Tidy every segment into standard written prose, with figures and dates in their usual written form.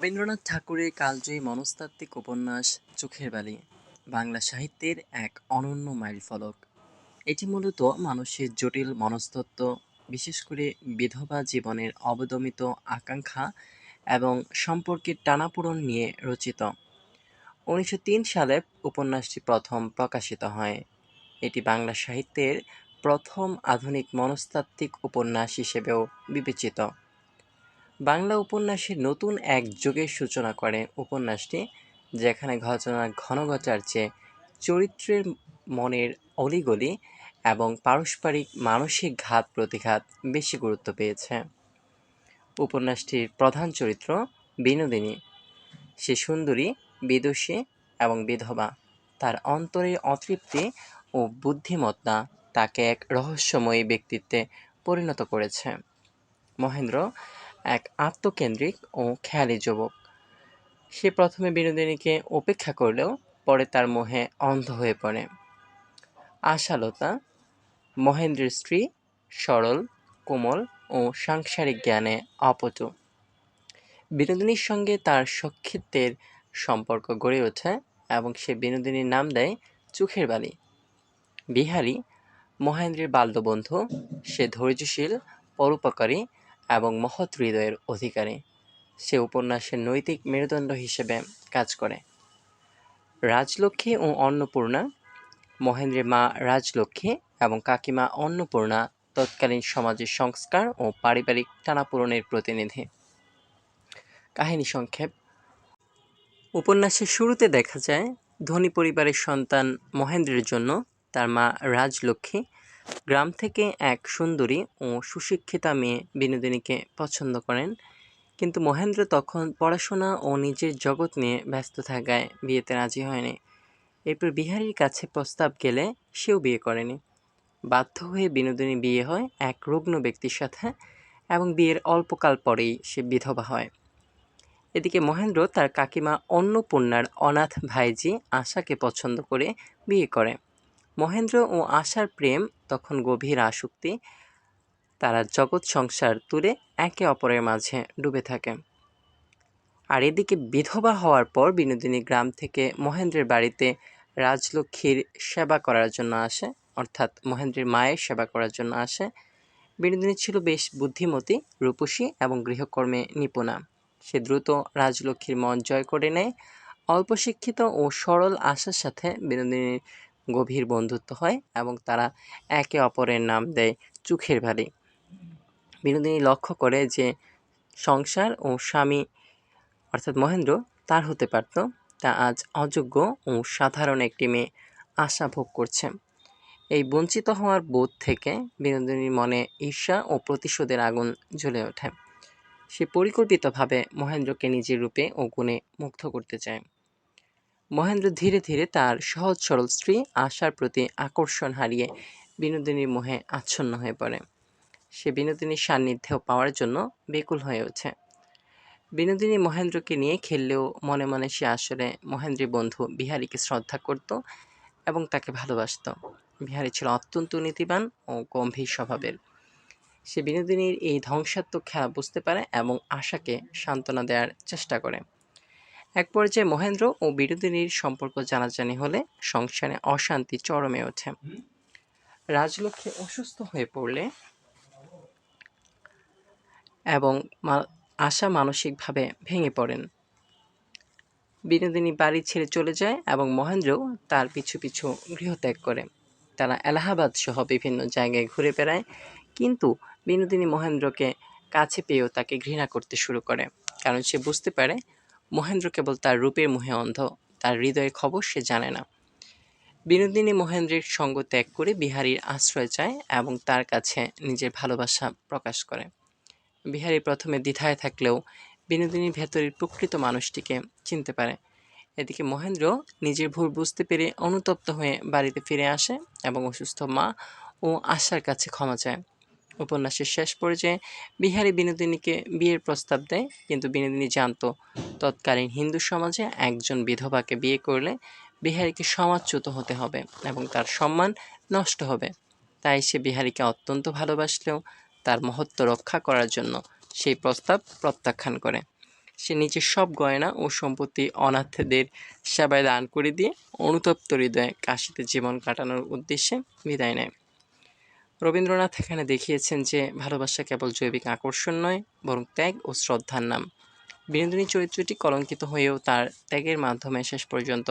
রবীন্দ্রনাথ ঠাকুরের কালজয়ী মনস্তাত্ত্বিক উপন্যাস চোখের বালি বাংলা সাহিত্যের এক অনন্য মাইলফলক। এটি মূলত মানুষের জটিল মনস্তত্ত্ব, বিশেষ করে বিধবা জীবনের অবদমিত আকাঙ্ক্ষা এবং সম্পর্কের টানাপোড়েন নিয়ে রচিত। 1903 সালে উপন্যাসটি প্রথম প্রকাশিত হয়। এটি বাংলা সাহিত্যের প্রথম আধুনিক মনস্তাত্ত্বিক উপন্যাস হিসেবেও বিবেচিত। বাংলা উপন্যাসের নতুন এক যুগের সূচনা করে উপন্যাসটি, যেখানে ঘটনার ঘনঘটার চেয়ে চরিত্রের মনের অলিগলি এবং পারস্পরিক মানসিক ঘাত প্রতিঘাত বেশি গুরুত্ব পেয়েছে। উপন্যাসটির প্রধান চরিত্র বিনোদিনী। সে সুন্দরী, বিদুষী এবং বিধবা। তার অন্তরের অতৃপ্তি ও বুদ্ধিমত্তা তাকে এক রহস্যময়ী ব্যক্তিত্বে পরিণত করেছে। মহেন্দ্র এক আত্মকেন্দ্রিক ও খেয়ালি যুবক। সে প্রথমে বিনোদিনীকে উপেক্ষা করলেও পরে তার মোহে অন্ধ হয়ে পড়ে। আশালতা মহেন্দ্রের স্ত্রী, সরল, কোমল ও সাংসারিক জ্ঞানে অপটু। বিনোদিনীর সঙ্গে তার সখ্যের সম্পর্ক গড়ে ওঠে এবং সে বিনোদিনীর নাম দেয় চোখের বালি। বিহারী মহেন্দ্রের বাল্যবন্ধু। সে ধৈর্যশীল, পরোপকারী এবং মহৎ হৃদয়ের অধিকারী। সে উপন্যাসের নৈতিক মেরুদণ্ড হিসেবে কাজ করে। রাজলক্ষ্মী ও অন্নপূর্ণা। মহেন্দ্রের মা রাজলক্ষ্মী এবং কাকিমা অন্নপূর্ণা তৎকালীন সমাজের সংস্কার ও পারিবারিক টানাপোড়েনের প্রতিনিধি। কাহিনী সংক্ষেপ। উপন্যাসের শুরুতে দেখা যায় ধনী পরিবারের সন্তান মহেন্দ্রের জন্য তার মা রাজলক্ষ্মী গ্রাম থেকে এক সুন্দরী ও সুশিক্ষিতা মেয়ে বিনোদিনীকে পছন্দ করেন, কিন্তু মহেন্দ্র তখন পড়াশোনা ও নিজের জগৎ নিয়ে ব্যস্ত থাকায় বিয়েতে রাজি হয়নি। এরপর বিহারীর কাছে প্রস্তাব গেলে সেও বিয়ে করেনি। বাধ্য হয়ে বিনোদিনী বিয়ে হয় এক রুগ্ন ব্যক্তির সাথে এবং বিয়ের অল্পকাল পরেই সে বিধবা হয়। এদিকে মহেন্দ্র তার কাকিমা অন্নপূর্ণার অনাথ ভাইঝি আশাকে পছন্দ করে বিয়ে করে। মহেন্দ্র ও আশার প্রেম তখন গভীর আসক্তি। তারা জগৎ সংসার তুলে একে অপরের মাঝে ডুবে থাকে। আর এদিকে বিধবা হওয়ার পর বিনোদিনী গ্রাম থেকে মহেন্দ্রের বাড়িতে রাজলক্ষ্মীর সেবা করার জন্য আসে, অর্থাৎ মহেন্দ্রের মায়ের সেবা করার জন্য আসে। বিনোদিনী ছিল বেশ বুদ্ধিমতী, রূপসী এবং গৃহকর্মে নিপুণা। সে দ্রুত রাজলক্ষ্মীর মন জয় করে নেয়। অল্প শিক্ষিত ও সরল আশার সাথে বিনোদিনীর গভীর বন্ধুত্ব হয় এবং তারা একে অপরের নাম দেয় চোখের বালি। বিনোদিনী লক্ষ্য করে যে সংসার ও স্বামী অর্থাৎ মহেন্দ্র তার হতে পারত, তা আজ অযোগ্য ও সাধারণ একটি মেয়ে আশা ভোগ করছে। এই বঞ্চিত হওয়ার বোধ থেকে বিনোদিনীর মনে ঈর্ষা ও প্রতিশোধের আগুন জ্বলে ওঠে। সে পরিকল্পিতভাবে মহেন্দ্রকে নিজের রূপে ও গুণে মুগ্ধ করতে চায়। মহেন্দ্র ধীরে ধীরে তার সহজ সরল স্ত্রী আশার প্রতি আকর্ষণ হারিয়ে বিনোদিনীর মোহে আচ্ছন্ন হয়ে পড়ে। সে বিনোদিনীর সান্নিধ্য পাওয়ার জন্য বেকুল হয়ে ওঠে। বিনোদিনী মহেন্দ্রকে নিয়ে খেললেও মনে মনে সে আসলে মহেন্দ্রের বন্ধু বিহারীকে শ্রদ্ধা করত এবং তাকে ভালোবাসত। বিহারী ছিল অত্যন্ত নীতিবান ও গম্ভীর স্বভাবের। সে বিনোদিনীর এই ধ্বংসাত্মক খেলা বুঝতে পারে এবং আশাকে সান্ত্বনা দেওয়ার চেষ্টা করে। এক পর্যায়ে মহেন্দ্র ও বিনোদিনীর সম্পর্ক জানাজানি হলে সংসারে অশান্তি চরমে ওঠে। রাজলক্ষ্মী অসুস্থ হয়ে পড়লে এবং আশা মানসিকভাবে ভেঙে পড়েন। বিনোদিনী বাড়ি ছেড়ে চলে যায় এবং মহেন্দ্রও তার পিছু পিছু গৃহত্যাগ করে। তারা এলাহাবাদ সহ বিভিন্ন জায়গায় ঘুরে বেড়ায়, কিন্তু বিনোদিনী মহেন্দ্রকে কাছে পেয়েও তাকে ঘৃণা করতে শুরু করে, কারণ সে বুঝতে পারে মহেন্দ্র কেবল তার রূপের মোহে অন্ধ, তার হৃদয়ের খবর সে জানে না। বিনোদিনী মহেন্দ্রের সঙ্গ ত্যাগ করে বিহারীর আশ্রয় চায় এবং তার কাছে নিজের ভালোবাসা প্রকাশ করে। বিহারী প্রথমে দ্বিধায় থাকলেও বিনোদিনীর ভেতরের প্রকৃত মানুষটিকে চিনতে পারে। এদিকে মহেন্দ্র নিজের ভুল বুঝতে পেরে অনুতপ্ত হয়ে বাড়িতে ফিরে আসে এবং অসুস্থ মা ও আশার কাছে ক্ষমা চায়। উপন্যাসের শেষ পর্যায়ে বিহারী বিনোদিনীকে বিয়ের প্রস্তাব দেয়, কিন্তু বিনোদিনী জানত তৎকালীন হিন্দু সমাজে একজন বিধবাকে বিয়ে করলে বিহারীকে সমাজচ্যুত হতে হবে এবং তার সম্মান নষ্ট হবে। তাই সে বিহারীকে অত্যন্ত ভালোবাসলেও তার মহত্ব রক্ষা করার জন্য সেই প্রস্তাব প্রত্যাখ্যান করে। সে নিজের সব গয়না ও সম্পত্তি অনাথদের সেবায় দান করে দিয়ে অনুতপ্ত হৃদয়ে কাশীতে জীবন কাটানোর উদ্দেশ্যে বিদায় নেয়। রবীন্দ্রনাথ এখানে দেখিয়েছেন যে ভালোবাসা কেবল জৈবিক আকর্ষণ নয়, বরং ত্যাগ ও শ্রদ্ধার নাম। বিনোদিনী চরিত্রটি কলঙ্কিত হয়েও তার ত্যাগের মাধ্যমে শেষ পর্যন্ত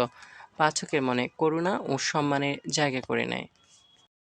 পাঠকের মনে করুণা ও সম্মানের জায়গা করে নেয়।